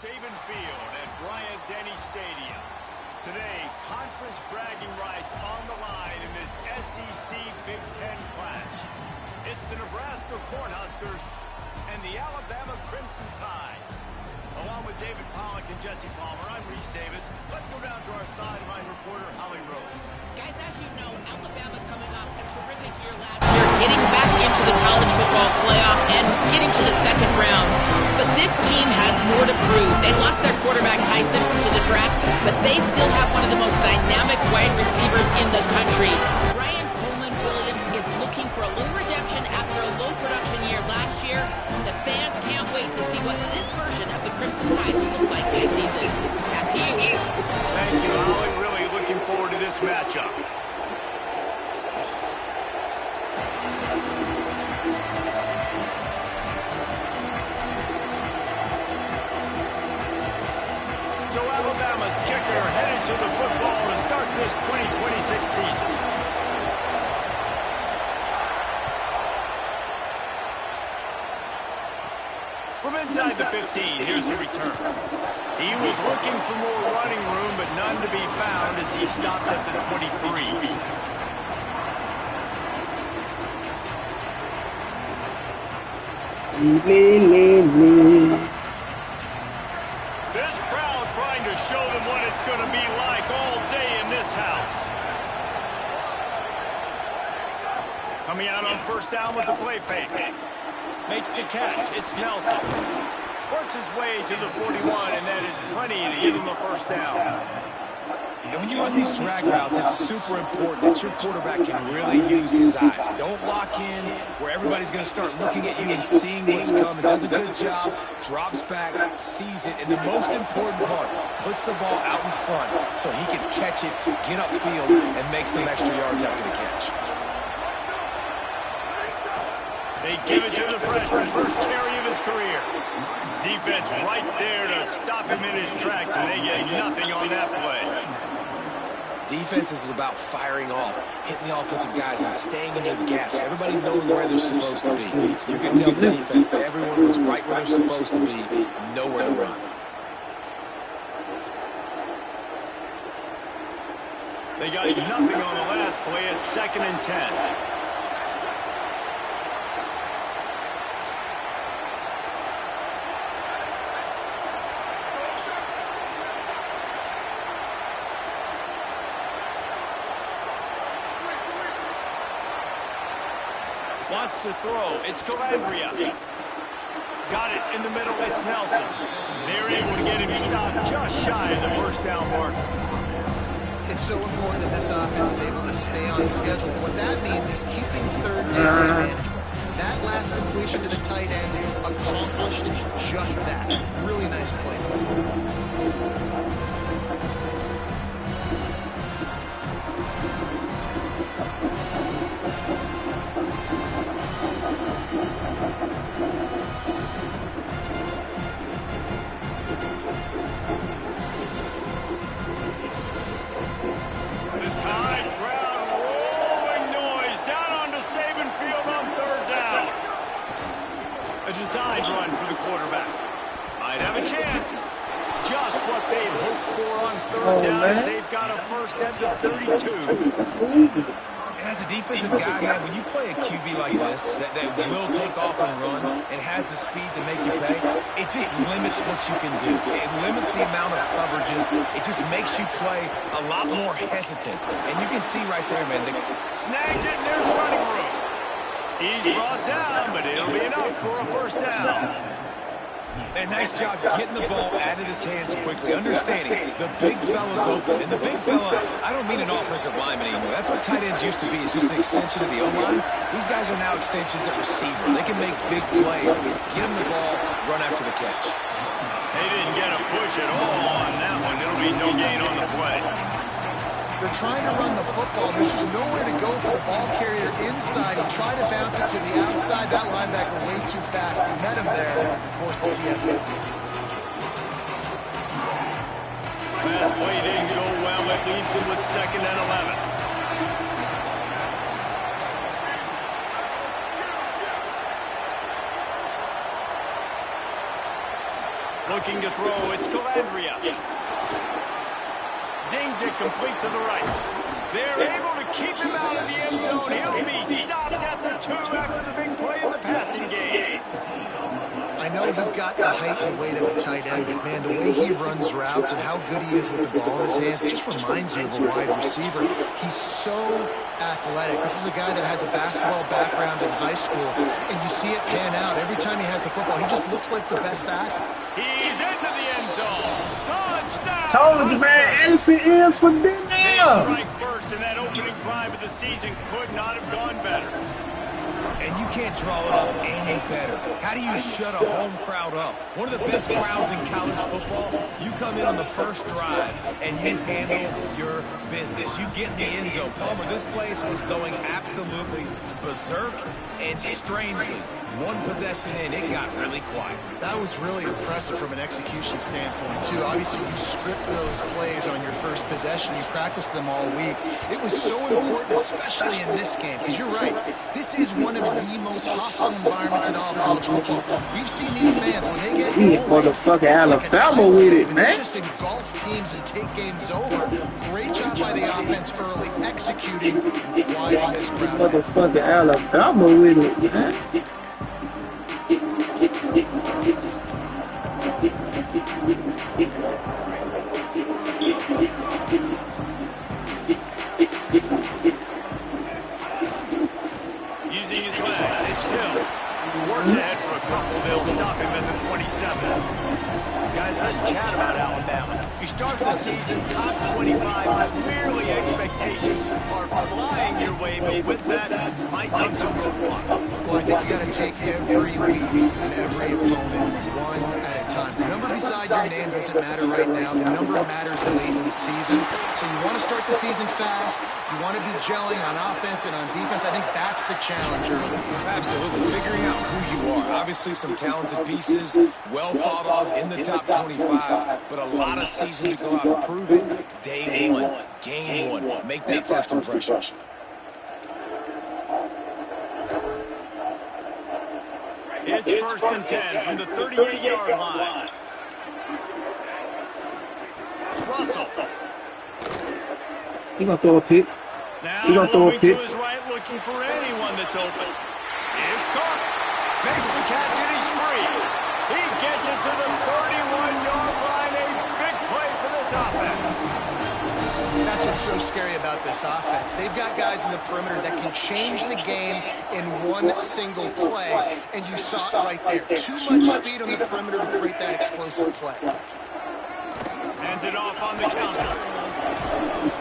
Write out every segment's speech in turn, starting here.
Saban Field at Bryant-Denny Stadium. Today, conference bragging rights on the line in this SEC Big Ten clash. It's the Nebraska Cornhuskers and the Alabama Crimson Tide. Along with David Pollack and Jesse Palmer, I'm Reese Davis. Let's go down to our sideline reporter, Holly Rose. Guys, as you know, Alabama coming off a terrific year last year, getting back into the college football playoff and getting to the second round. But this team has more to prove. They lost their quarterback, Ty Simpson, to the draft, but they still have one of the most dynamic wide receivers in the country. Ryan Coleman Williams is looking for a little redemption after a low production year last year. The fans can't wait to see what this version of the Crimson Tide will look like this season. Back to you. Thank you, Holly. Really looking forward to this matchup. So Alabama's kicker headed to the football to start this 2026 season. From inside the 15, here's the return. He was looking for more running room, but none to be found as he stopped at the 23. This crowd trying to show them what it's going to be like all day in this house. Coming out on first down with the play fake. Makes the catch. It's Nelson. Works his way to the 41, and that is plenty to give him a first down. And when you run these drag routes, it's super important that your quarterback can really use his eyes. Don't lock in where everybody's going to start looking at you and seeing what's coming. Does a good job, drops back, sees it, and the most important part, puts the ball out in front so he can catch it, get upfield, and make some extra yards after the catch. They give it to the freshman, first carry of his career. Defense right there to stop him in his tracks, and they get nothing on that play. Defense is about firing off, hitting the offensive guys, and staying in their gaps. Everybody knowing where they're supposed to be. You can tell the defense, everyone was right where they're supposed to be, nowhere to run. They got nothing on the last play. It's 2nd and 10. Wants to throw. It's Calandria. Got it in the middle. It's Nelson. They're able to get him stopped just shy of the first down mark. It's so important that this offense is able to stay on schedule. What that means is keeping third downs manageable. That last completion to the tight end accomplished just that. Really nice play. Design run for the quarterback. Might have a chance. Just what they hoped for on third down as they've got a first at the 32. And as a defensive guy, man, when you play a QB like this, that will take off and run and has the speed to make you pay, it just limits what you can do. It limits the amount of coverages. It just makes you play a lot more hesitant. And you can see right there, man. Snagged it, and there's running room. He's brought down, but it'll be enough for a first down. And nice job getting the ball out of his hands quickly, understanding the big fella's open. And the big fella, I don't mean an offensive lineman anymore. That's what tight ends used to be, is just an extension of the O-line. These guys are now extensions at receiver. They can make big plays, get him the ball, run after the catch. They didn't get a push at all on that one. There'll be no gain on the play. They're trying to run the football. There's just nowhere to go for the ball carrier inside. He tried to bounce it to the outside. That linebacker way too fast. He met him there and forced the TFL. Last play didn't go well. It leaves him with 2nd and 11. Looking to throw, it's Calandria. Zings it complete to the right. They're able to keep him out of the end zone. He'll be stopped at the 2 after the big play in the passing game. I know he's got the height and weight of a tight end, but man, the way he runs routes and how good he is with the ball in his hands, it just reminds you of a wide receiver. He's so athletic. This is a guy that has a basketball background in high school, and you see it pan out. Every time he has the football, he just looks like the best athlete. He's into the end zone. Touchdown! Told you, man, Edison in for dinner. Strike first, and that opening drive of the season could not have gone better. And you can't draw it up any better. How do you shut a home crowd up? One of the best crowds in college football. You come in on the first drive, and you handle your business. You get in the end zone. Palmer, this place was going absolutely berserk, and strangely, one possession in, it got really quiet. That was really impressive from an execution standpoint, too. Obviously, you script those plays on your first possession. You practice them all week. It was so important, especially in this game, because you're right. This is one of the most hostile environments in all of college football. We've seen these fans, when they get motherfucking Alabama with it, man. Just engulf teams and take games over. Great job by the offense early, executing and quieting this crowd. Motherfucking Alabama with it, man. Using his legs, it's Hill. Works ahead for a couple. They'll stop him at the 27. Guys, let's chat about Alabama. You start the season top 25. Clearly, expectations are flying your way, but with that might come some roadblocks. Well, I think you got to take every week and every opponent one at a time. The number beside your name doesn't matter right now. The number matters late in the season. So you want to start the season fast. You want to be gelling on offense and on defense. I think that's the challenge early. Absolutely. Figuring out who you are. Obviously, some talented pieces, well thought of in the top 25, but a lot of season to go out and prove it. Day one, game one. Make that first impression. It's first and 10 from the 38-yard line. Russell. He gonna throw a pick. Now He gonna throw a moving pick. to his right, looking for anyone that's open. It's caught. Makes the catch, and he's free. He gets it to the 31-yard line. A big play for this offense. That's what's so scary about this offense. They've got guys in the perimeter that can change the game in one single play, and you saw it right there. Too much speed on the perimeter to create that explosive play. Hands it off on the counter.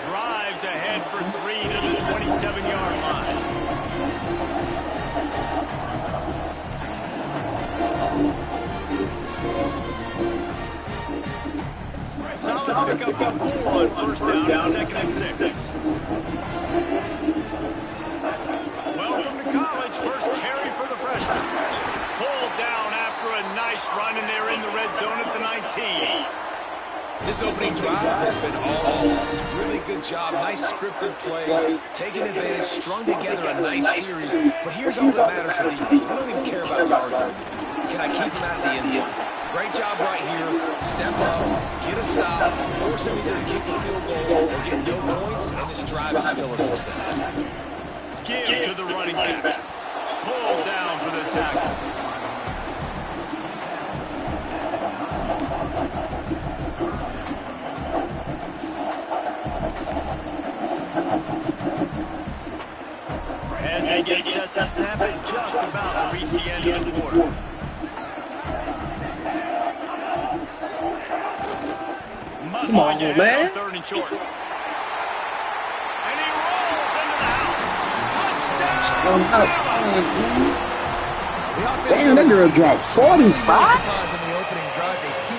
Drives ahead for 3 to the 27-yard line. Solid pickup of 4 on first down, second and 6. Welcome to college. First carry for the freshman. Pulled down after a nice run, and they're in the red zone at the 19. This opening drive has been all offense. Really good job. Nice scripted plays. Taking advantage, strung together a nice series. But here's all that matters for defense. We don't even care about yards anymore. Can I keep him out of the end zone? Great job right here. Step up, get a stop, force him either to kick the field goal or get no points, and this drive is still a success. Give to the running back. Pulled down for the tackle. As they get set to snap it, just about to reach the end of the quarter. Come on, man. Third and short. And he rolls into the house. Touchdown! Damn, that girl dropped 45?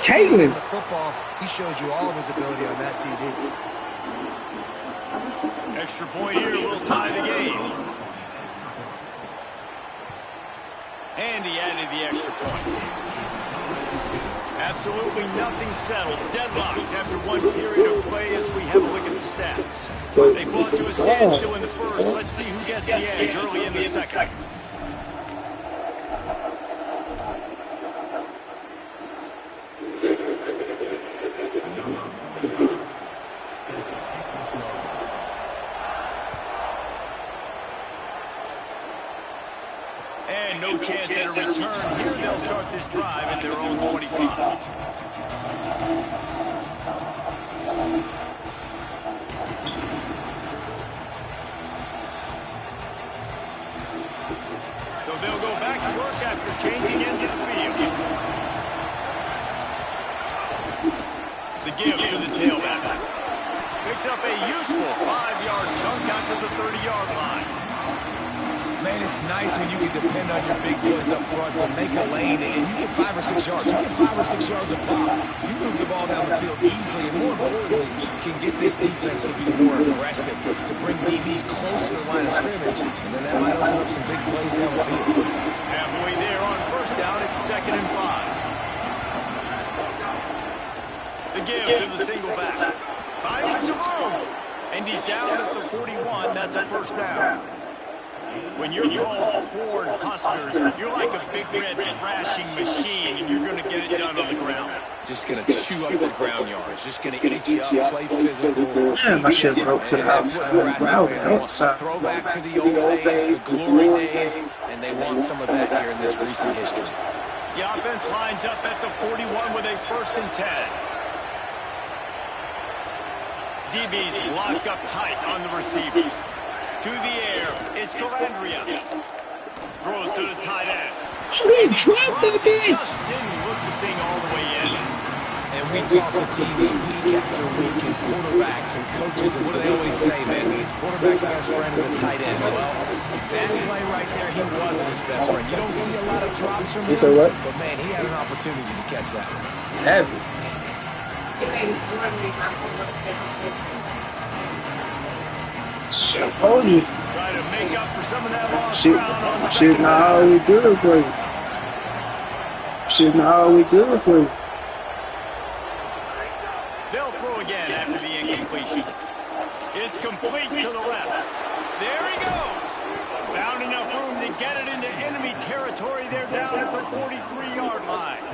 Caitlin. The football, he showed you all of his ability on that TD. Extra point here will tie the game. And he added the extra point. Absolutely nothing settled. Deadlocked after one period of play as we have a look at the stats. They fought to a standstill in the first. Let's see who gets the edge early in the second. this drive at their own 25. So they'll go back to work after changing into the field. The give to the tailback. Picks up a useful 5-yard chunk after the 30-yard line. Man, it's nice when you can depend on your big boys up front to make a lane, and you get 5 or 6 yards. You get 5 or 6 yards a pop. You move the ball down the field easily, and more importantly, can get this defense to be more aggressive, to bring DBs close to the line of scrimmage, and then that might open up some big plays down the field. Halfway there on first down, it's 2nd and 5. The give to the single back. Finding some room, and he's down at the 41. That's a first down. When you're called Ford Huskers, you're like a big red thrashing machine, and you're going to get it done on the ground. Just going to chew up the ground yards. Just going to eat you up, play physical. Damn, I should have broke to the outside. Outside. Throw back to the old days, the glory days, and they want some of that here in this recent history. The offense lines up at the 41 with a 1st and 10. DBs lock up tight on the receivers. To the air, it's Calandria. Throws to the tight end. He dropped that bitch. Just didn't look the thing all the way in. And we talk to teams week after week, and quarterbacks and coaches, and what do they always say, man? Quarterback's best friend is a tight end. Well, that play right there, he wasn't his best friend. You don't see a lot of drops from him, but man, he had an opportunity to catch that. Heavy. Shit, I told you. Try to make up for some of that lost Shit, ground on shit second not down. always good for you. Shit not always good for you. They'll throw again after the incompletion. It's complete to the left. There he goes. Found enough room to get it into enemy territory. They're down at the 43-yard line.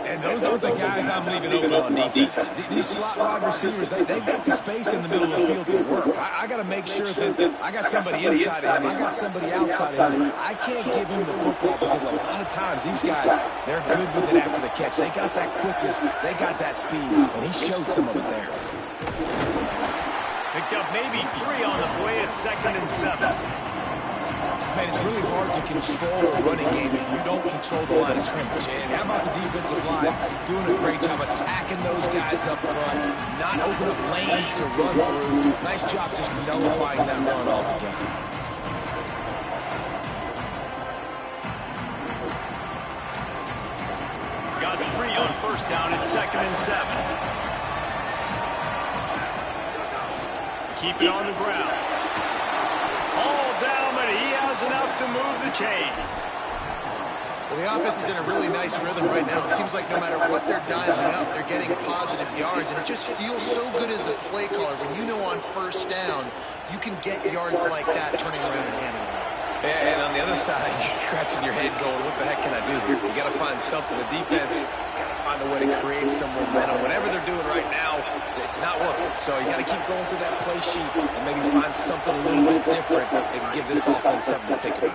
And those aren't the guys I'm leaving open on defense. These slot wide receivers, they've got the space in the middle of the field to work. I got to make sure that I got somebody inside of him. I got somebody outside of him. I can't give him the football because a lot of times these guys, they're good with it after the catch. They got that quickness. They got that speed. And he showed some of it there. Picked up maybe 3 on the play at 2nd and 7. Man, it's really hard to control a running game if you don't control the line of scrimmage. And how about the defensive line doing a great job attacking those guys up front, not open up lanes to run through. Nice job just nullifying that run altogether. Got 3 on first down at 2nd and 7. Keep it on the ground. All down, but he has enough to move the chains. Well, the offense is in a really nice rhythm right now. It seems like no matter what they're dialing up, they're getting positive yards, and it just feels so good as a play caller when you know on first down you can get yards like that turning around and handing it off. And on the other side, you're scratching your head going, what the heck can I do here? You got to find something. The defense has got to find a way to create some momentum. Whatever they're doing right now, it's not working. So you got to keep going through that play sheet and maybe find something a little bit different that can give this offense something to think about.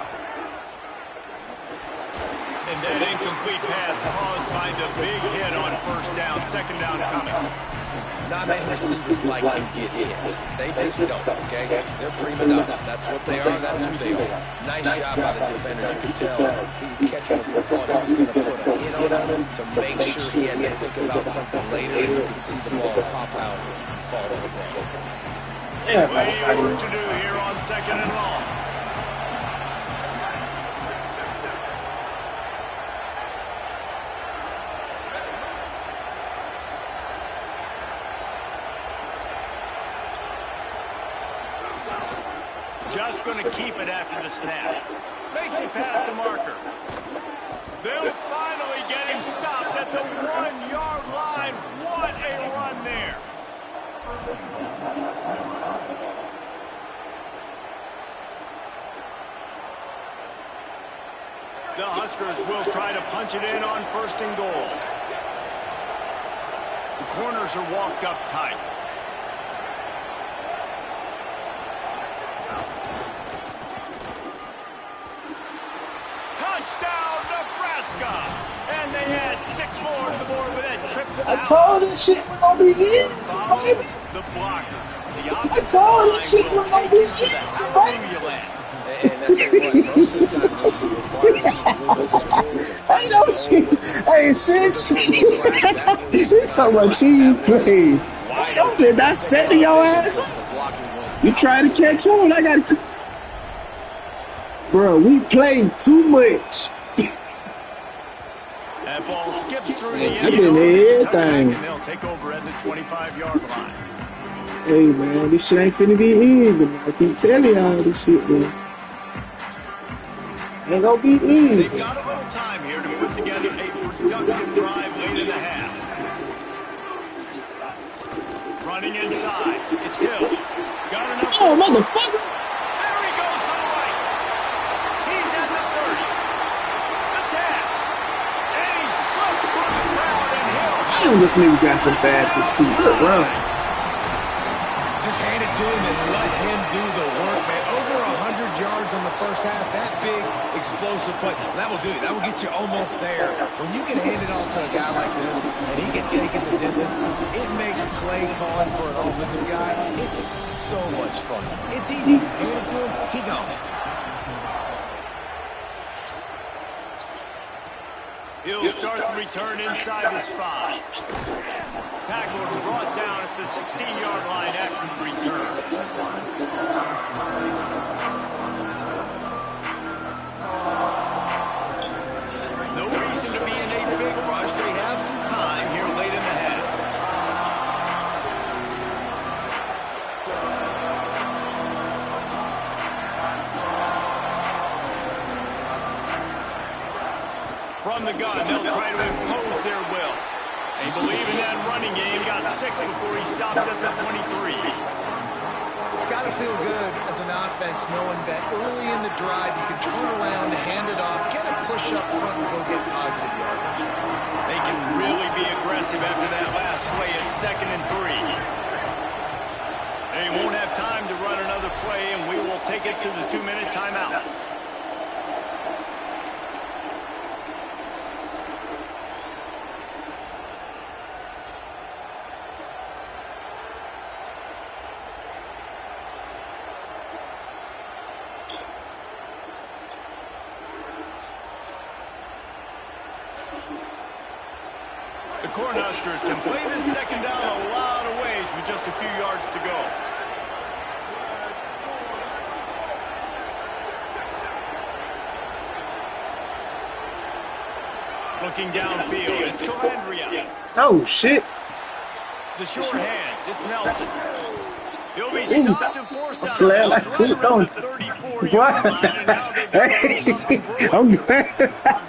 And that incomplete pass caused by the big hit on first down. 2nd down coming. Not many receivers like to get hit. They just don't, okay? They're prima donnas. That's what they are. That's who they are. Nice job by the defender. You could tell he was catching the football. He was going to put a hit on him to make sure he had to think about something later, and you could see the ball pop out and fall to the ground. Yeah, Plenty of work to do here on 2nd and long. Just going to keep it after the snap. Makes it past the marker. They'll finally get him stopped at the 1-yard line. What a run there. The Huskers will try to punch it in on 1st and goal. The corners are walked up tight. Touchdown, Nebraska! add 6 more to the board with that trip to the I house. told this shit was gonna be easy, Follow baby. the blockers. The I offensive told line this shit will was gonna take be you to easy, the baby. hallelujah land. And I tell you what, most of the time this requires a little bit of skill. The Hey, first no go shit. and Hey, slip since into a little crack, that was it's so much that you was play. wide Yo, open. did I Didn't take set a lot your of vision ass because up? the blocking was You trying to catch outstanding. on? I gotta. Bro, we played too much. That ball skips through the I end did zone. It's a touchback, everything. and they'll take over at the 25-yard line. Hey, man, this shit ain't finna be easy. Man. I keep telling y'all this shit, man. Ain't gonna be easy. They've got a little time here to put together a productive drive late in the half. Running inside. It's Hill. Got enough. Oh, motherfucker. There he goes to the right. He's at the 30. The tap. And he slipped through the crowd, and Hill. Damn, this nigga got some bad pursuit. Good run. Just hand it to him and let him do the work, man. Over 100 yards on the first half. That big, explosive play. That will do it. That will get you almost there. When you can hand it off to a guy like this and he can take it the distance, it makes play calling for an offensive guy, it's so much fun. It's easy. Hand it to him, he gone. He'll start the return inside his 5. Tackled and brought down at the 16-yard line after the return. No reason to be in a big rush. They have some time here late in the half. From the gun, they'll try to impose their will. They believe in that running game. Got 6 before he stopped at the 23. It's got to feel good as an offense knowing that early in the drive you can turn around, hand it off, get a push up front, and go get positive yardage. They can really be aggressive after that last play at 2nd and 3. They won't have time to run another play, and we will take it to the 2-minute timeout. The Cornhuskers can play this second down a lot of ways with just a few yards to go. Looking downfield, it's Calandria. Oh, shit. The short hands, it's Nelson. He'll be stopped and forced out. Glad I Right clicked around on the 34-yard line, and now they've got a little something brewing. I'm glad.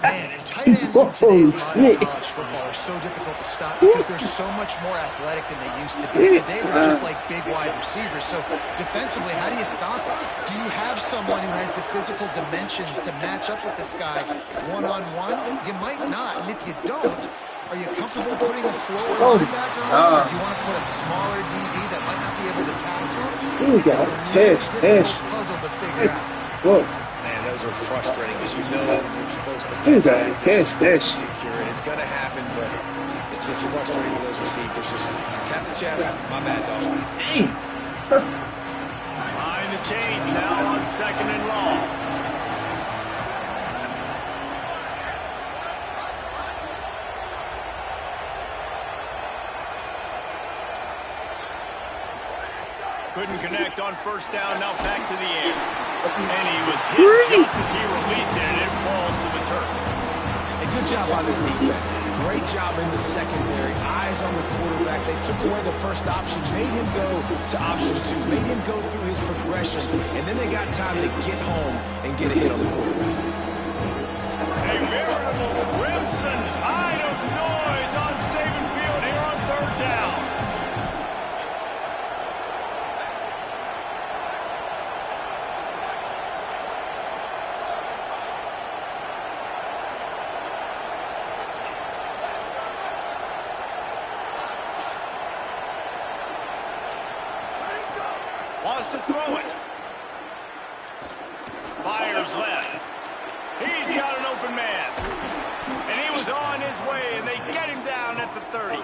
Man, and tight ends in Whoa, today's modern shit. college football are so difficult to stop because they're so much more athletic than they used to be. Today, they're just like big wide receivers. So defensively, how do you stop them? Do you have someone who has the physical dimensions to match up with this guy one-on-one? You might not, and if you don't, are you comfortable putting a slower linebacker on, or do you want to put a smaller DB that might not be able to tackle him? You It's got a to really test difficult this. puzzle to figure out. Fuck. Man, those are frustrating because you know you're supposed to You got to test this. secure it. It's going to happen, but it's just frustrating for those receivers. Just tap the chest. My bad, dog. Behind the chains now on 2nd and long. Couldn't connect on 1st down, now back to the air. And he was hit just as he released it, and it falls to the turf. A good job by this defense. Great job in the secondary. Eyes on the quarterback. They took away the first option, made him go to option 2, made him go through his progression, and then they got time to get home and get a hit on the quarterback. A veritable crimson tide of noise on Saban Field here on 3rd down. Wants to throw it. Fires left. He's got an open man. And he was on his way at the 30.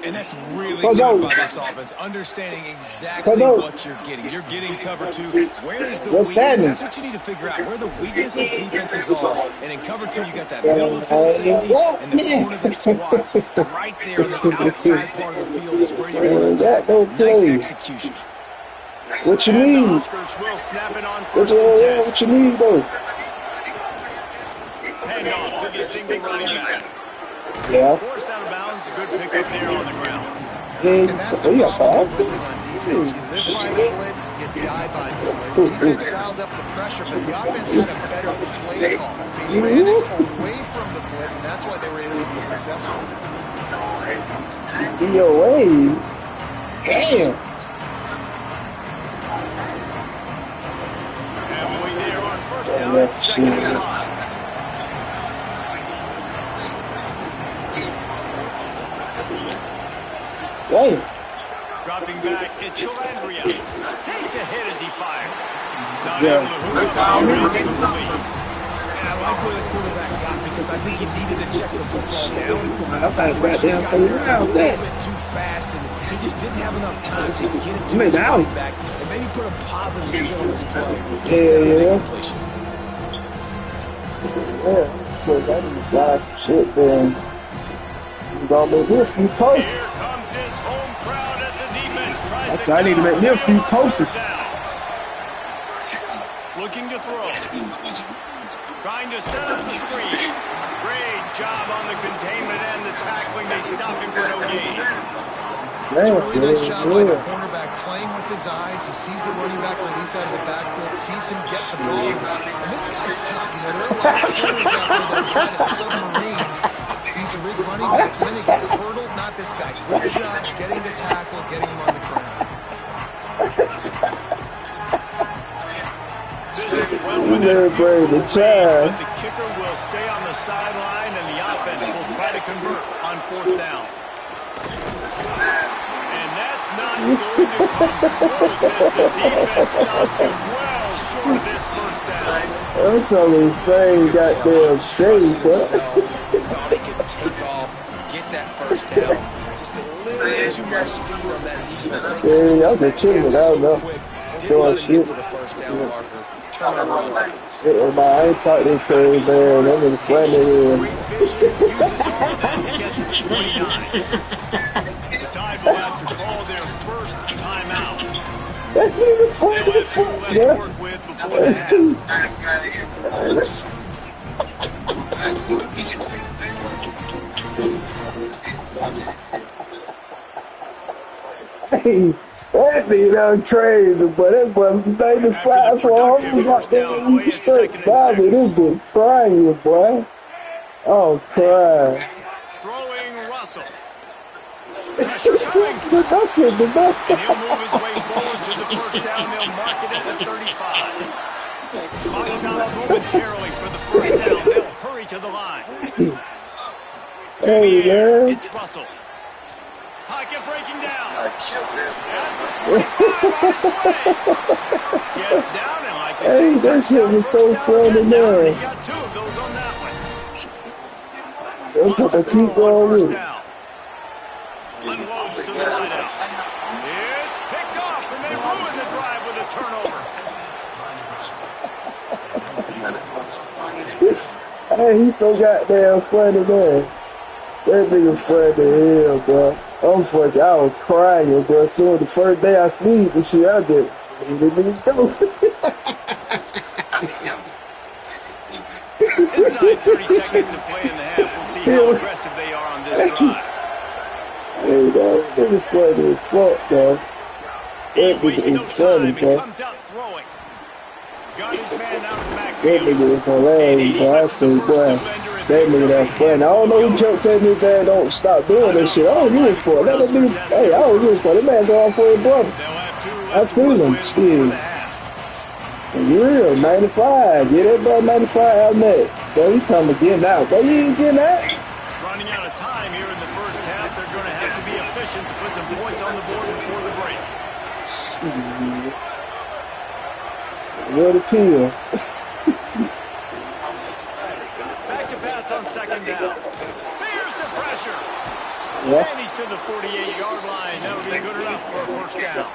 And that's really good by this offense, understanding exactly what you're getting. You're getting cover two. Where is the weakness? That's what you need to figure out, where the weaknesses defenses are. And in cover two, you got that middle of the field safety and the corner that squats right there on the outside part of the field is where you're going to attack. Nice execution. What you need? What you need, though? Handoff to the single running back. Yeah. Forced out of bounds, good pickup there on the ground. And that's the problem on defense. You live by the blitz, you die by the blitz. Defense dialed up the pressure, but the offense had a better play call. They ran it away from the blitz, and that's why they were able to be successful. DOA. Damn. Halfway there on first down, it's 2nd and 5. Damn. Dropping back, it's Calandria. Takes a hit as he fires. Not Yeah. able to hook up and complete. And I like where the quarterback got because I think he needed to check the football down. I thought right down for the round. A little bit too fast, and he just didn't have enough time to get it to his running back and maybe put a positive spin on his play. Yeah. Yeah, that is some shit, man. You gonna make me a few posts. Here comes his home crowd as the defense tries I said I need to make me a few posters. Looking to throw. Trying to set up the screen. Great job on the containment and the tackling. They stop him for no gain. It's a really nice job by the cornerback playing with his eyes. He sees the running back release out of the backfield, sees him get the ball. And this guy's tough. You know, there are a lot of corners out there that try to submarine these big running backs, and then they get hurdled. Not this guy. Good job getting the tackle, getting him on the ground. This is well within the child. but the kicker will stay on the sideline, and the offense will try to convert on 4th down. And that's not going to come close as the defense stops him well short of this 1st down. That's all the same goddamn thing, bro. Thought he could take off, get that 1st down. Just a little too much speed on that defense. Yeah, y'all been chilling. I don't know. Doing shit. To the 1st down marker. Turnover on downs. Yeah, nah, I ain't talk that crazy, man. I'm in the front of him. Great vision, uses arm, gets to 29. The Tide will have to call their first timeout. That nigga front of the They'll front, have 2 left to bro. work with before the half. Hey, that nigga done crazy, but that boy 95 for him. Goddamn, straight by me. This dude crying, boy. Oh, crying. Throwing Russell. That's it, the back. And he'll move his way forward to the 1st down. They'll mark it at the 35. Clock stops momentarily for the 1st down. They'll hurry to the line. Hey, man. It's Russell. Pocket breaking down. And the 45 on its way. Gets down and like Hey, that shit was so funny, man. He got 2 of those on that one. That's how I keep going with it. Unloads to the wideout. It's picked off, and they ruin the drive with a turnover. Hey, he's so goddamn funny, man. That nigga funny as hell, bro. I'm fucking, I was crying, bro. So the first day I seen the shit, I did. Inside 30 seconds to play in the half. We'll see how aggressive they are on this drive. Hey, man, that nigga funny as fuck, bro. That nigga is funny, He bro. comes out throwing. Got his man out of the That backfield. nigga is hilarious, bro. I say, boy, that nigga that funny. I don't know who kept telling his ass don't stop doing that shit. I don't give a fuck. Let that nigga, hey, I don't give a fuck. That man going for his brother. They'll have 2 I left to feel work him, with shit. before the half. For real, 95. Yeah, that boy 95 out there. Boy, he talking about getting out. Boy, he ain't getting out. Running out of time here in the 1st half. They're going to have to be efficient to put some points on the board before the break. Shit. What a pill. Back to pass on 2nd down. There's the pressure. Yeah. And he's to the 48-yard line. That'll be good enough for a first down.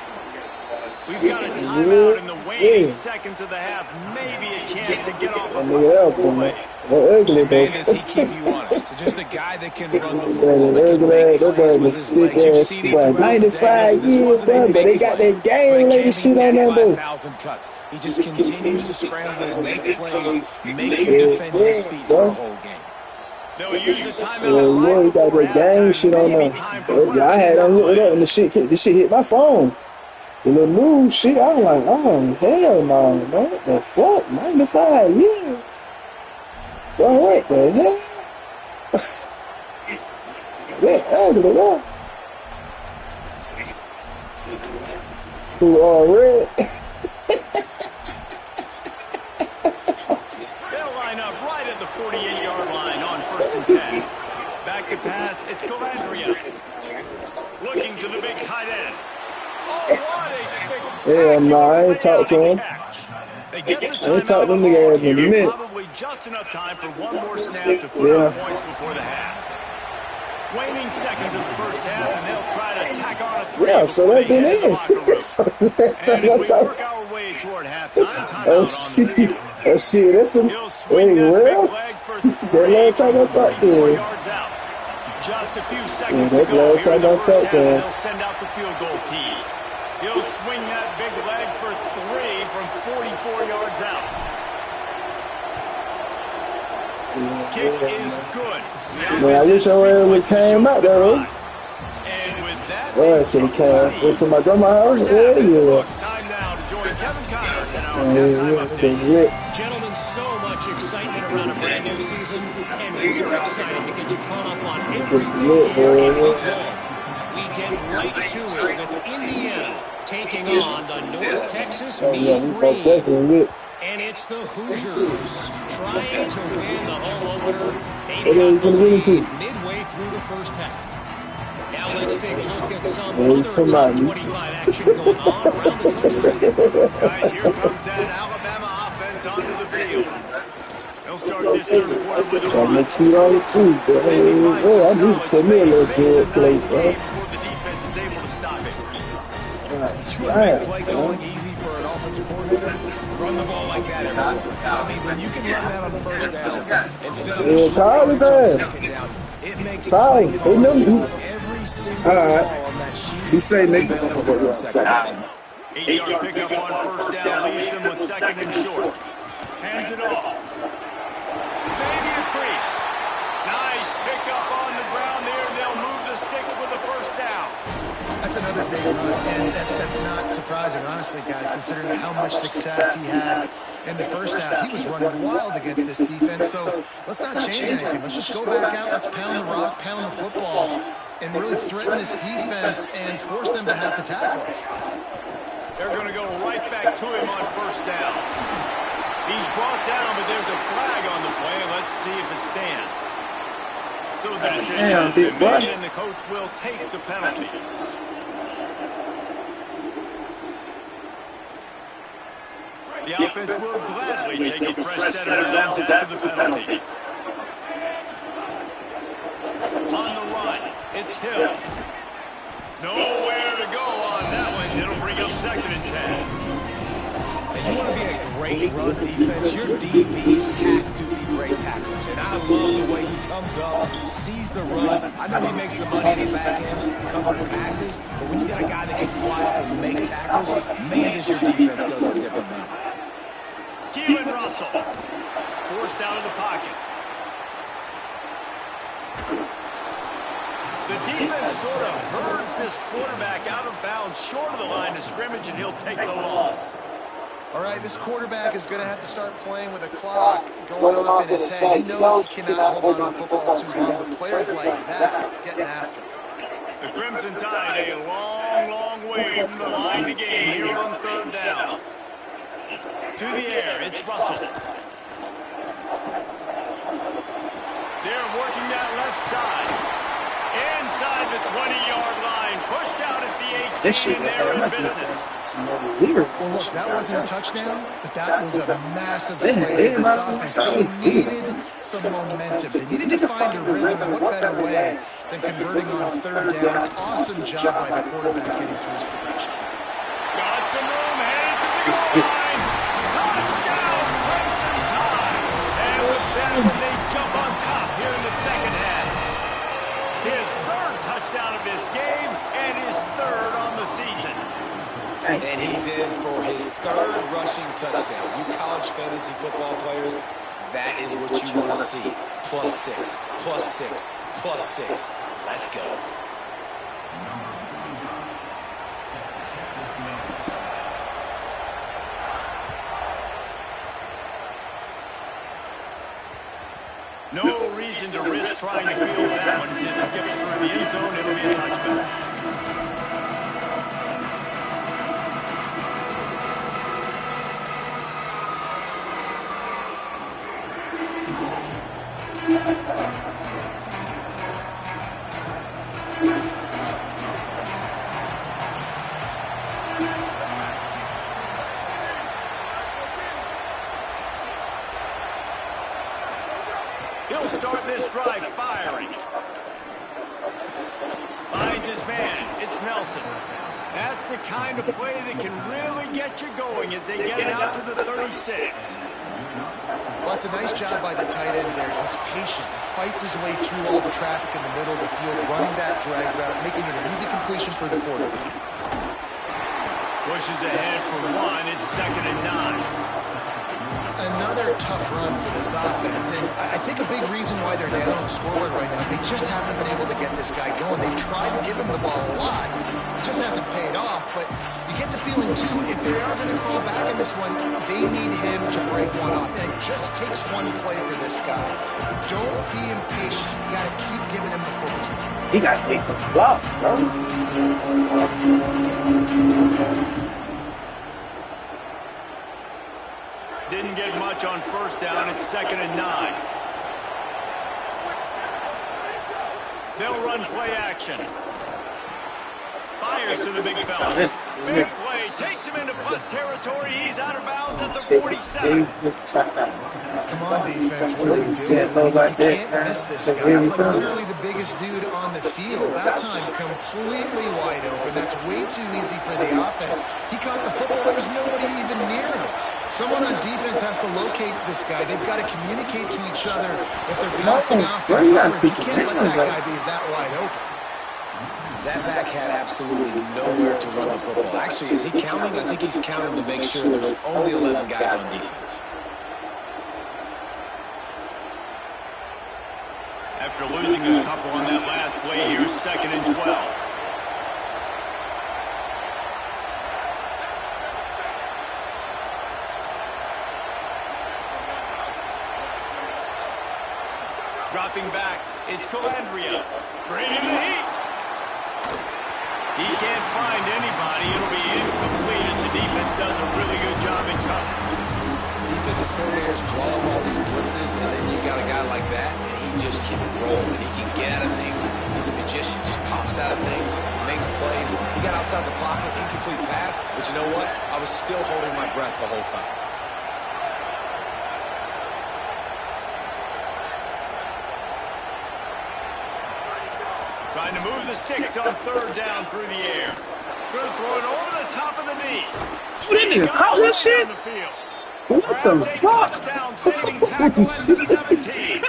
We've got a timeout in the waning seconds of the half. Maybe a chance to get off a couple more plays. Ugly, Man, though. does he keep you honest? Just a guy that can run the football, Man, that can ugly, make that plays boy with was his sick legs. You've ass seen him boy. throughout the day. 95 This years, wasn't a boy, but big they got play, that but gang it lady can't shit be on daddy that by boy. 1,000 cuts. He just continues to scramble, make plays, make you defend his feet for a whole game. They'll use a timeout Yeah, right he got before that gang halftime. shit on Maybe there. time for one or I two had more unlooked it up and plays. this shit hit my phone. The little news shit, I was like, oh, hell no, man. What the fuck? 95, yeah. Well, what the hell? That ugly, though. Who red? They'll line up right at the 48-yard line on 1st and 10. Back to pass, it's Calandria. Looking to the big tight end. Oh, what a Yeah, no, I ain't talked to him. catch. They get the I ain't timeout talked to them called niggas in a here. minute. Probably just enough time for one more snap to put up points before the half. Waning seconds of the first half, and they'll try to tack on a three. Yeah, so that been it. And as we work our way toward halftime, timeout on the field. Oh shit, that's some. He'll swing Hey, that well, big leg for that three last time I from talked to 44 him. yards out. Just a few seconds Yeah, to that go last here in time I the first talked half, to him. and they'll send out the field goal tee. He'll swing that big leg for three from 44 yards out. Kick is good. Man, I wish I would came out there, though. And with that, Oh, I should have came into my grandma's house. Yeah, yeah. time now to join Kevin Connors in our Yeah, halftime update. lit. Gentlemen, so much excitement around a brand new season, and we're excited to get you caught up on everything Lit, here in yeah. football. We get right to it with Indiana taking on the North Texas Oh, yeah, Mean we both Green. definitely lit. And it's the Hoosiers trying to win the home opener. They What are you got the gonna get into? lead midway through the first half. Now let's take a look at some Yeah, you other talking top about me. 25 action going on around the country. Guys, here comes that Alabama offense onto the field. They'll start this third quarter with a I'm run. gonna cheat on it too. But, oh, I need to put me a little good place, bro. Before the defense is able to stop it. You would make play calling easy for an offensive coordinator. Run the ball like that. I mean, when you can run that on first down instead of Yeah, Kyle is on there. second down, it makes Kyle, play they calling know easy. you. Every single All right. ball on that sheet He say is nigga. available on second down. 8-yard pickup on first down leaves him with second and short. Hands it off. Maybe a crease. Nice pickup on the ground there. They'll move the sticks with the first down. That's another big run, and that's not surprising, honestly, guys, considering how much success he had in the first half. He was running wild against this defense, so let's not change anything. Let's just go back out, let's pound the rock, pound the football, and really threaten this defense and force them to have to tackle us. They're going to go right back to him on first down. He's brought down, but there's a flag on the play. Let's see if it stands. So the decision has been made, and the coach will take the penalty. The offense will gladly take a fresh set of downs after the penalty. On the run, it's Hill. Nowhere to go on that one. It'll bring up second and 10. And you want to be a great run defense, your DBs have to be great tacklers. And I love the way he comes up, sees the run. I know he makes the money in the back end, covering passes. But when you got a guy that can fly up and make tackles, man, does your defense go to a different level. Keelan Russell, forced out of the pocket. The defense sort of herds this quarterback out of bounds short of the line of scrimmage, and he'll take the loss. All right, this quarterback is going to have to start playing with a clock going off in his head. He knows he cannot hold on to the football too long, but players like that getting after him. The Crimson Tide a long, long way from the line to gain here on third down. To the air, it's Russell. They're working that left side. Inside the 20-yard line, pushed out at the this shit, man. I might get some more reliever. Well, look, that wasn't a touchdown, but that was a massive play for this offense. They needed some momentum. They needed to find a rhythm, and what better way than converting on third down. Awesome job by the quarterback getting through his progression. Got some room, headed to the goal line. Touchdown, Crimson Tide. And with that, they jump on top here in the second half. His third touchdown of this game and his third on the season. And he's in for his third rushing touchdown. You college fantasy football players, that is what you want to see. +6, +6, +6. Let's go. No reason to risk trying to field that one as it skips through the end zone. It'll be a touchback. He'll start this drive firing. Finds his man. It's Nelson. That's the kind of play that can really get you going as they get it out to the 36. Well, that's a nice job by the tight end there. He's patient. He fights his way through all the traffic in the middle of the field, running that drag route, making it an easy completion for the quarterback. Pushes ahead for one. It's 2nd and 9. Another tough run for this offense, and I think a big reason why they're down on the scoreboard right now is they just haven't been able to get this guy going. They've tried to give him the ball a lot. It just hasn't paid off, but you get the feeling, too, if they are going to crawl back in this one, they need him to break one off, and it just takes one play for this guy. Don't be impatient. You got to keep giving him the football. He got to make the block, bro. Didn't get much on first down. It's 2nd and 9. They'll run play action. Fires to the big fella. Big play. Takes him into plus territory. He's out of bounds at the 47. Come on, defense. What are we doing? You can't miss this guy. He's like literally the biggest dude on the field. That time, completely wide open. That's way too easy for the offense. He caught the football. There was nobody even near him. Someone on defense has to locate this guy. They've got to communicate to each other if they're passing off in coverage. You can't let that guy be that wide open. That back had absolutely nowhere to run the football. Actually, is he counting? I think he's counting to make sure there's only 11 guys on defense. After losing a couple on that last play, here's 2nd and 12. Dropping back, it's Calandria. Bringing the heat. He can't find anybody. It'll be incomplete as the defense does a really good job in coverage. Defensive coordinators draw up all these blitzes, and then you got a guy like that, and he just keeps it rolling. He can get out of things. He's a magician. Just pops out of things, makes plays. He got outside the pocket, incomplete pass. But you know what? I was still holding my breath the whole time. Trying to move the sticks on third down through the air. Going to throw it over the top of the knee. That nigga caught that shit? What the fuck? Touchdown, saving tackle at the 17.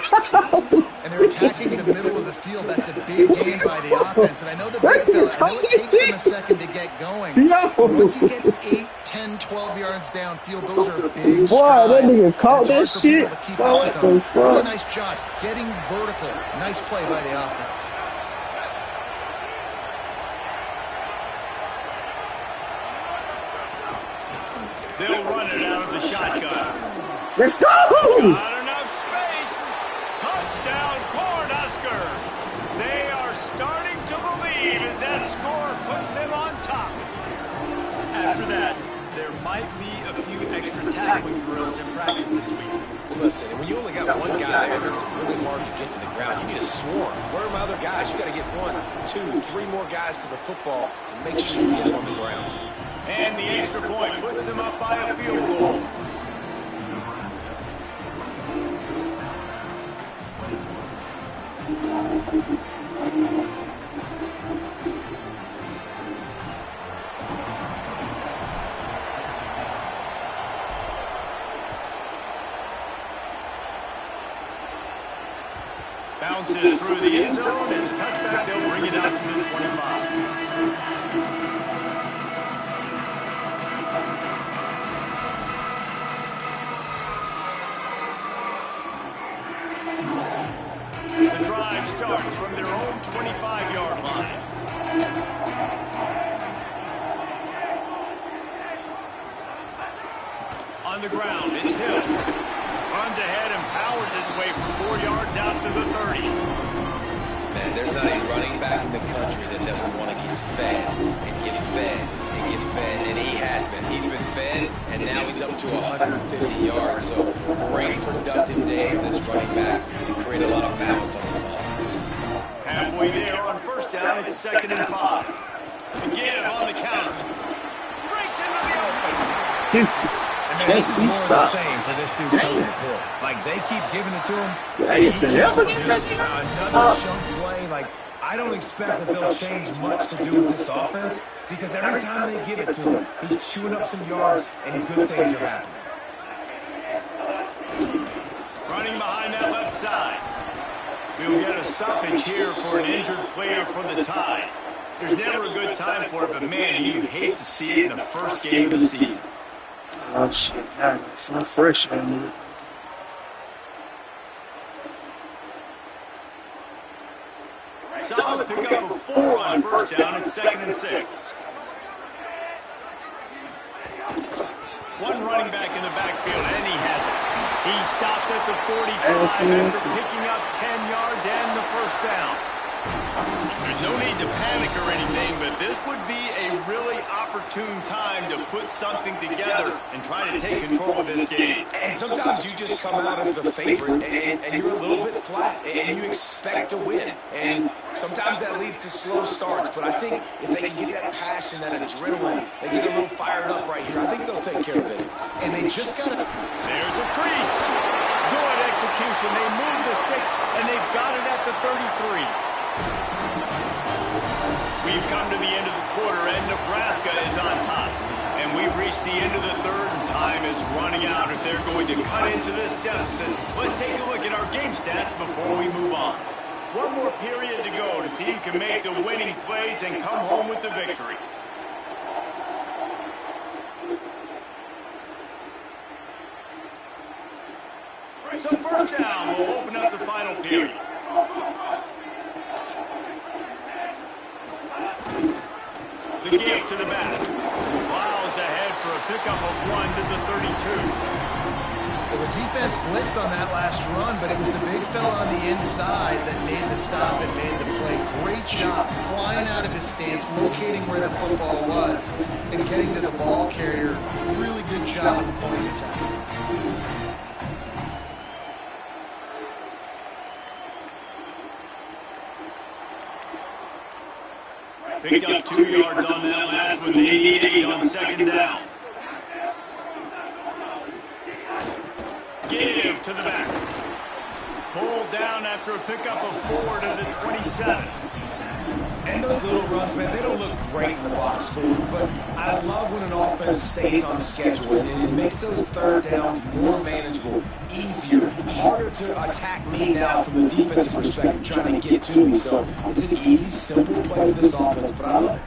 And they're attacking the middle of the field. That's a big gain by the offense. And I know the big fella, I know it takes him a second to get going. Once he gets 8, 10, 12 yards downfield, those are big strides. Boy, that nigga caught that shit. Oh, what the fuck? Really nice job getting vertical. Nice play by the offense. They'll run it out of the shotgun. Let's go! Not enough space. Touchdown, Cornhuskers. They are starting to believe as that score puts them on top. After that, they're might be a few extra tackling drills in practice this week. Well, listen, when you only got one guy there, it makes it really hard to get to the ground. You need a swarm. Where are my other guys? You got to get 1, 2, 3 more guys to the football to make sure you get them on the ground. And the extra point puts them up by a field goal. Bounces through the end zone. It's a touchback. They'll bring it out to the 25. The drive starts from their own 25-yard line. On the ground, it's Hill. Runs ahead and powers his way for 4 yards out to the 30. Man, there's not a running back in the country that doesn't want to get fed and get fed and get fed, and he has been. He's been fed, and now he's up to 150 yards. So great productive day for this running back and create a lot of balance on this offense. Halfway there on first down, it's 2nd and 5. Again on the counter. Breaks into the open. And man, this is more of the same for this dude coming uphill. Like, they keep giving it to him. Another chunk play. Like, I don't expect that they'll change much to do with this offense because every time they give it to him, he's chewing up some yards and good things are happening. Running behind that left side. We'll get a stoppage here for an injured player for the Tide. There's never a good time for it, but man, you hate to see it in the first game of the season. Oh shit, God, it's so fresh on me. Solid pickup of 4 on first down. It's 2nd and 6. One running back in the backfield, and he has it. He stopped at the 45 after picking up 10 yards and the first down. There's no need to panic or anything, but this would be a really opportune time to put something together and try to take control of this game. And sometimes you just come out as the favorite, and you're a little bit flat, and you expect to win. And sometimes that leads to slow starts, but I think if they can get that passion, that adrenaline, they get a little fired up right here, I think they'll take care of business. And they just got to... There's a crease. Good execution. They move the sticks, and they've got it at the 33. We've come to the end of the quarter, and Nebraska is on top. And we've reached the end of the third, and time is running out. If they're going to cut into this deficit, let's take a look at our game stats before we move on. One more period to go to see who can make the winning plays and come home with the victory. So first down, we'll open up the final period. The give to the back. Plows ahead for a pickup of 1 to the 32. Well, the defense blitzed on that last run, but it was the big fella on the inside that made the stop and made the play. Great job flying out of his stance, locating where the football was, and getting to the ball carrier. Really good job at the point of attack. Picked up 2 yards on that last one. They need 8 on second down. Give to the back. Pulled down after a pickup of 4 to the 27. And those little runs, man, they don't look great in the box score, but I love when an offense stays on schedule, and it makes those third downs more manageable, easier, harder to attack me now from the defensive perspective, trying to get to me. So it's an easy, simple play for this offense, but I love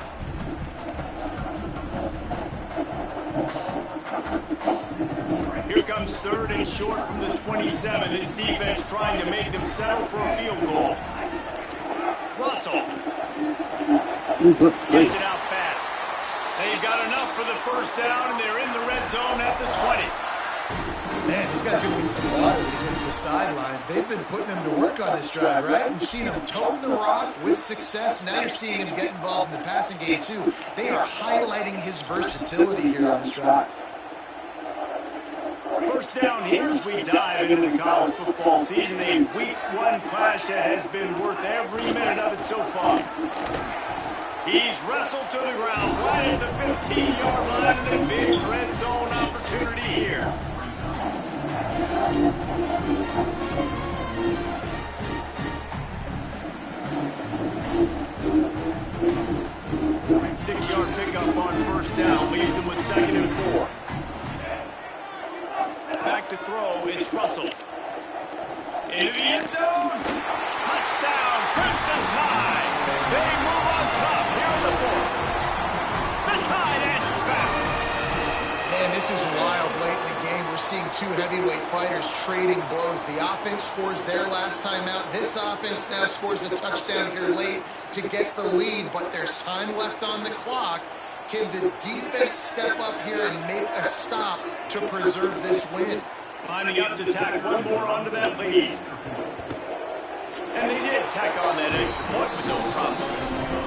it. Here comes 3rd and short from the 27. This defense trying to make them settle for a field goal. Russell gets it out fast. They've got enough for the first down, and they're in the red zone at the 20. Man, this guy's going to need some water because of the sidelines. They've been putting him to work on this drive, right? We've seen him toting the rock with success. Now you're seeing him get involved in the passing game, too. They are highlighting his versatility here on this drive. First down here as we dive into the college football season. A week 1 clash that has been worth every minute of it so far. He's wrestled to the ground right at the 15-yard line, and a big red zone opportunity here. 6-yard pickup on first down, leaves him with 2nd and 4. Back to throw, it's Russell. Into the end zone. Touchdown, Crimson Tide. They move on top here in the 4th. The Tide answers back. Man, this is wild late in the game. We're seeing 2 heavyweight fighters trading blows. The offense scores their last time out. This offense now scores a touchdown here late to get the lead, but there's time left on the clock. Can the defense step up here and make a stop to preserve this win? Lining up to tack one more onto that lead. And they did tack on that extra point with no problem.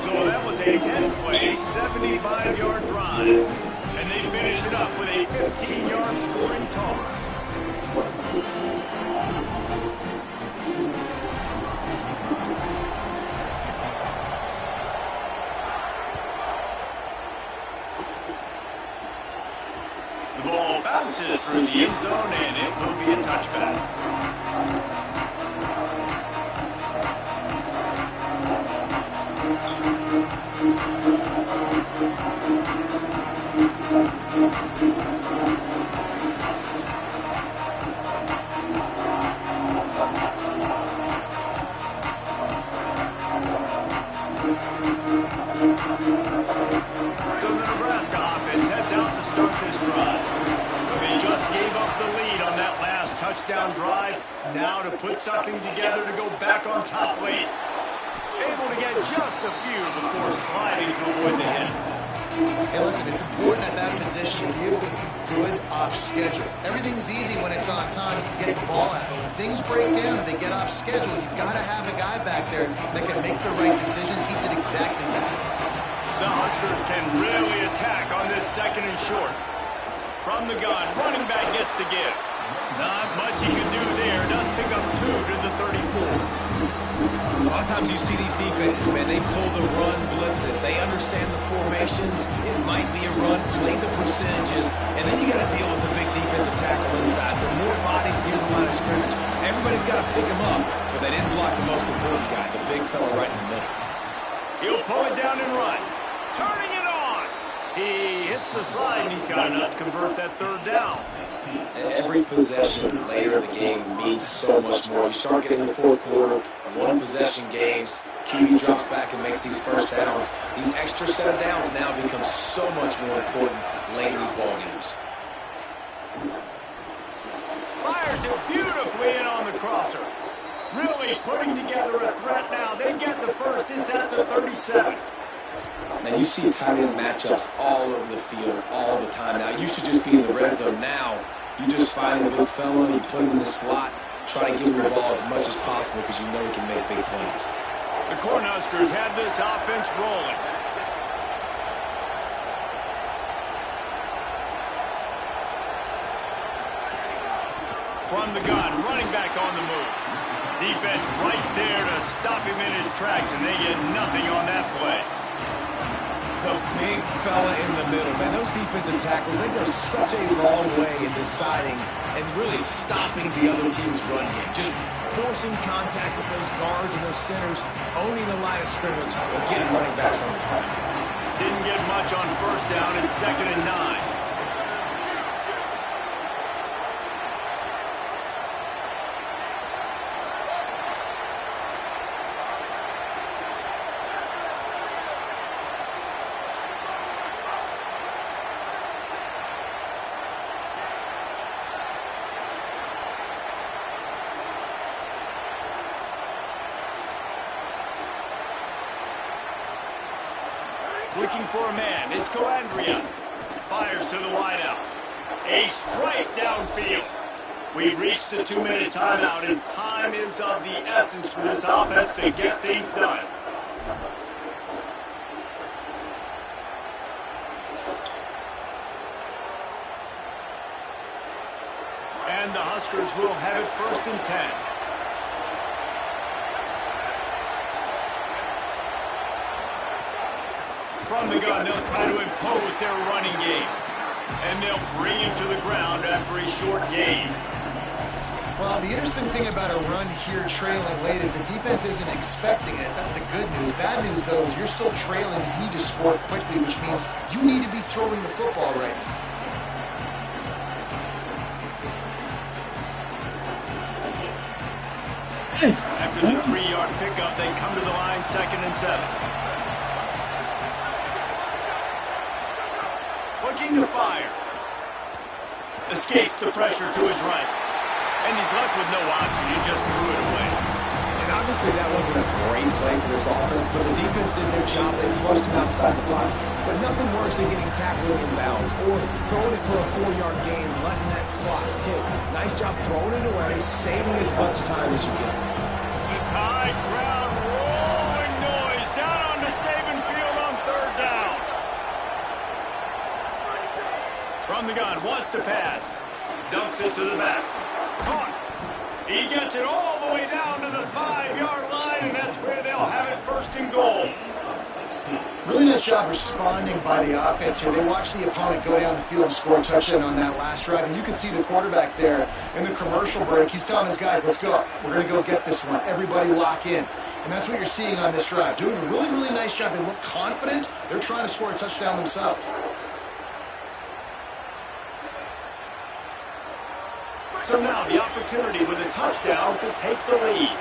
So that was a 10-play, 75-yard drive. And they finish it up with a 15-yard scoring toss. The ball bounces through the end zone, and it will be a touchback. So the Nebraska offense heads out to start this drive. So they just gave up the lead on that last touchdown drive. Now to put something together to go back on top late. Able to get just a few before sliding to avoid the hits. Hey, listen, it's important at that position to be able to be good off schedule. Everything's easy when it's on time. You can get the ball out. But when things break down and they get off schedule, you've got to have a guy back there that can make the right decisions. He did exactly that. The Huskers can really attack on this 2nd and short. From the gun, running back gets to give. Not much he can do there. Does pick up 2 to the 34. A lot of times you see these defenses, man, they pull the run blitzes. They understand the formations. It might be a run, play the percentages, and then you got to deal with the big defensive tackle inside. So more bodies near the line of scrimmage. Everybody's got to pick him up, but they didn't block the most important guy, the big fella right in the middle. He'll pull it down and run. Turning it on. He hits the slide, and he's got enough to convert that 3rd down. Every possession later in the game means so much more. You start getting the 4th quarter, 1-possession games, QB drops back and makes these first downs. These extra set of downs now become so much more important late in these ball games. Fires it beautifully in on the crosser. Really putting together a threat now. They get the first. It's at the 37. Now, you see tight end matchups all over the field all the time. Now, it used to just be in the red zone. Now, you just find the big fella, you put him in the slot, try to give him the ball as much as possible because you know he can make big plays. The Cornhuskers have this offense rolling. From the gun, running back on the move. Defense right there to stop him in his tracks, and they get nothing on that play. The big fella in the middle. Man, those defensive tackles, they go such a long way in deciding and really stopping the other team's run game. Just forcing contact with those guards and those centers, owning the line of scrimmage, and getting running backs on the ground. Didn't get much on first down. It's 2nd and 9. Looking for a man. It's Coandria. Fires to the wideout. A strike downfield. We've reached the 2-minute timeout, and time is of the essence for this offense to get things done. the Huskers will have it 1st and 10. From the gun, they'll try to impose their running game. And they'll bring him to the ground after a short gain. Well, the interesting thing about a run here trailing late is the defense isn't expecting it. That's the good news. Bad news, though, is you're still trailing. You need to score quickly, which means you need to be throwing the football right now. After the 3-yard pickup, they come to the line 2nd and 7. Looking to fire. Escapes the pressure to his right. And he's left with no option. He just threw it away. And obviously that wasn't a great play for this offense, but the defense did their job. They flushed him outside the block. But nothing worse than getting tackled inbounds or throwing it for a 4-yard gain, letting that clock tick. Nice job throwing it away, saving as much time as you can. The Tide crowd rolling noise down on the Saban field on 3rd down. From the gun, wants to pass. Dumps it to the back. Caught. He gets it all the way down to the 5-yard line, and that's where they'll have it 1st and goal. Really nice job responding by the offense here. They watched the opponent go down the field and score a touchdown on that last drive, and you can see the quarterback there in the commercial break. He's telling his guys, let's go. We're going to go get this one. Everybody lock in. And that's what you're seeing on this drive. Doing a really, really nice job. They look confident. They're trying to score a touchdown themselves. So now the opportunity with a touchdown to take the lead.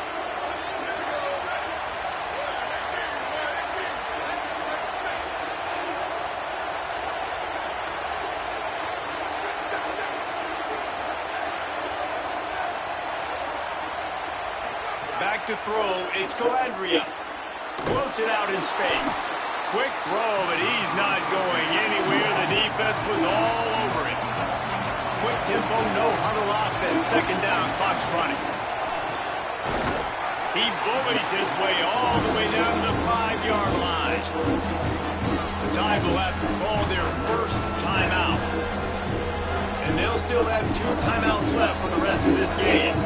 Back to throw, it's Coandrea. Floats it out in space. Quick throw, but he's not going anywhere. The defense was all over it. Quick tempo, no huddle offense. 2nd down, clock's running. He bullies his way all the way down to the 5-yard line. The Tide will have to call their 1st timeout. And they'll still have 2 timeouts left for the rest of this game.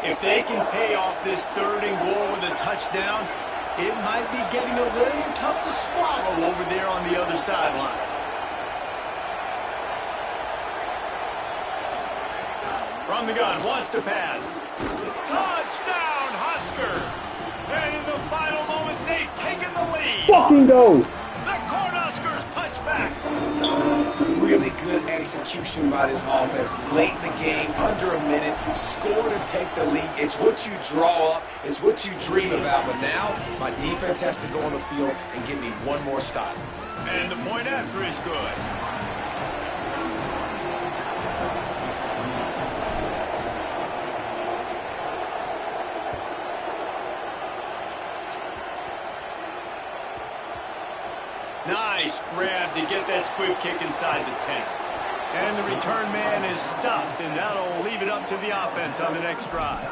If they can pay off this 3rd and goal with a touchdown, it might be getting a little tough to swallow over there on the other sideline. From the gun, wants to pass. Touchdown, Husker! And in the final moments, they've taken the lead. Fucking go! The Cornhuskers punch back. Really good execution by this offense late in the game, under a minute, score to take the lead. It's what you draw up, it's what you dream about, but now my defense has to go on the field and give me one more stop. And the point after is good. Nice grab to get that squib kick inside the 10. And the return man is stopped, and that'll leave it up to the offense on the next drive.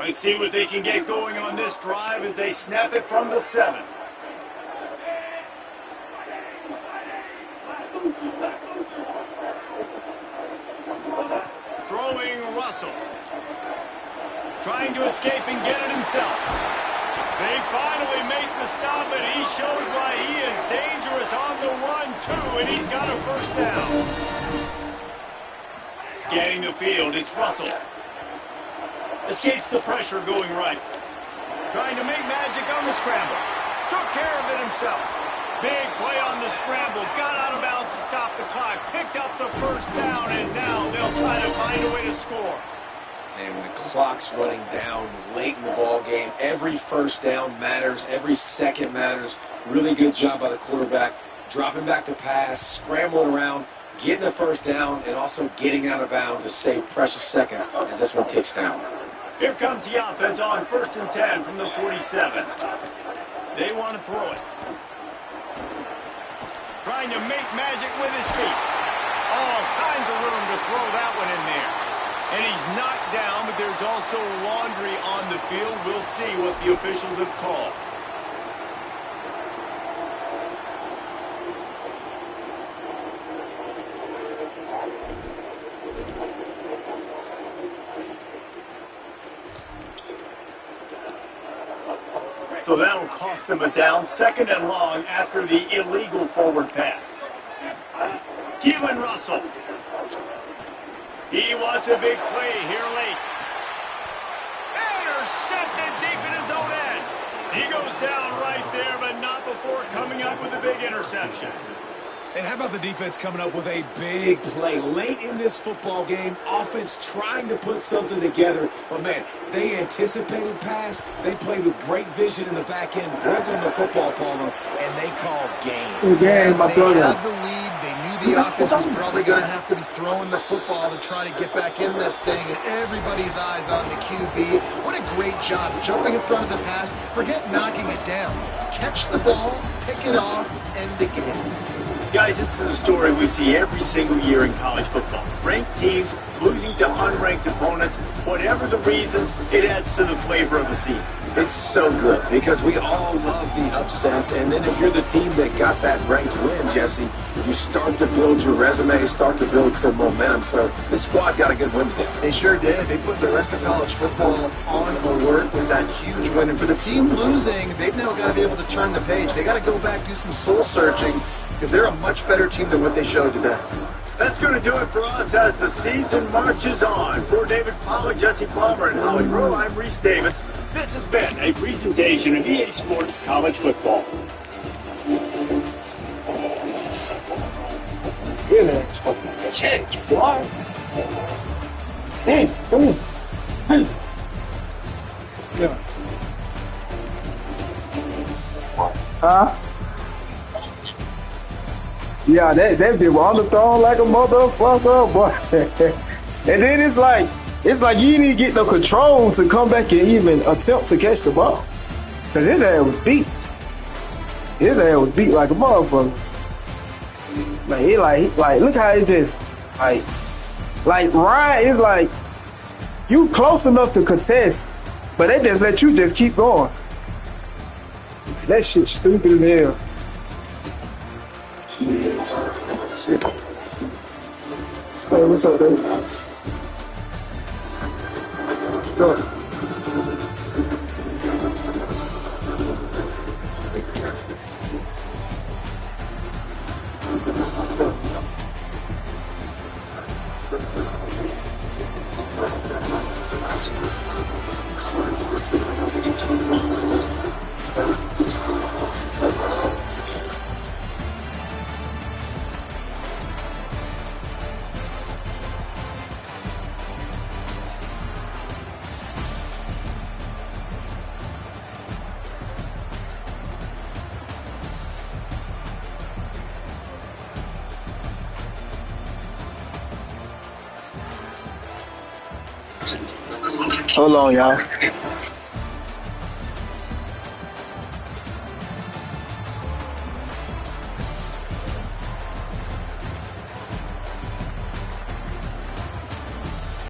Let's see what they can get going on this drive as they snap it from the 7. Throwing Russell. Trying to escape and get it himself. They finally make the stop, and he shows why he is dangerous on the run, too, and he's got a 1st down. Scanning the field, it's Russell. Escapes the pressure going right. Trying to make magic on the scramble. Took care of it himself. Big play on the scramble. Got out of bounds to stop the clock. Picked up the 1st down, and now they'll try to find a way to score. And when the clock's running down late in the ball game, every 1st down matters. Every second matters. Really good job by the quarterback. Dropping back to pass, scrambling around, getting the first down and also getting out of bounds to save precious seconds as this one ticks down. Here comes the offense on 1st and 10 from the 47. They want to throw it. Trying to make magic with his feet. All kinds of room to throw that one in there. And he's knocked down, but there's also laundry on the field. We'll see what the officials have called. So that'll cost them a down, 2nd and long after the illegal forward pass. Keelan Russell. He wants a big play here late. Intercepted deep in his own end. He goes down right there, but not before coming up with a big interception. And how about the defense coming up with a big play late in this football game? Offense trying to put something together. But, man, they anticipated pass. They played with great vision in the back end, broke on the football, Palmer, and they called game. Game, my brother. They had the lead. They knew the offense was probably going to have to be throwing the football to try to get back in this thing. And everybody's eyes on the QB. What a great job jumping in front of the pass. Forget knocking it down. Catch the ball, pick it off, end the game. Guys, this is a story we see every single year in college football. Ranked teams losing to unranked opponents. Whatever the reasons, it adds to the flavor of the season. It's so good because we all love the upsets. And then if you're the team that got that ranked win, Jesse, you start to build your resume, start to build some momentum. So this squad got a good win today. They sure did. They put the rest of college football on alert with that huge win. And for the team losing, they've now got to be able to turn the page. They got to go back, do some soul searching, because they're a much better team than what they showed today. That's going to do it for us as the season marches on. For David Pollack, Jesse Palmer, and Howie Rowe, I'm Reese Davis. This has been a presentation of EA Sports College Football. It is fucking change, boy. Hey, come here. Hey. Yeah. Huh? Yeah, they be on the throne like a motherfucker, boy. And then it's like you didn't get no control to come back and even attempt to catch the ball. Cause his ass was beat. His ass was beat like a motherfucker. Like look how he just like Ryan is like you close enough to contest, but they just let you just keep going. That shit stupid as hell. Shit. Hey, what's up, dude? Go. Hold on, y'all.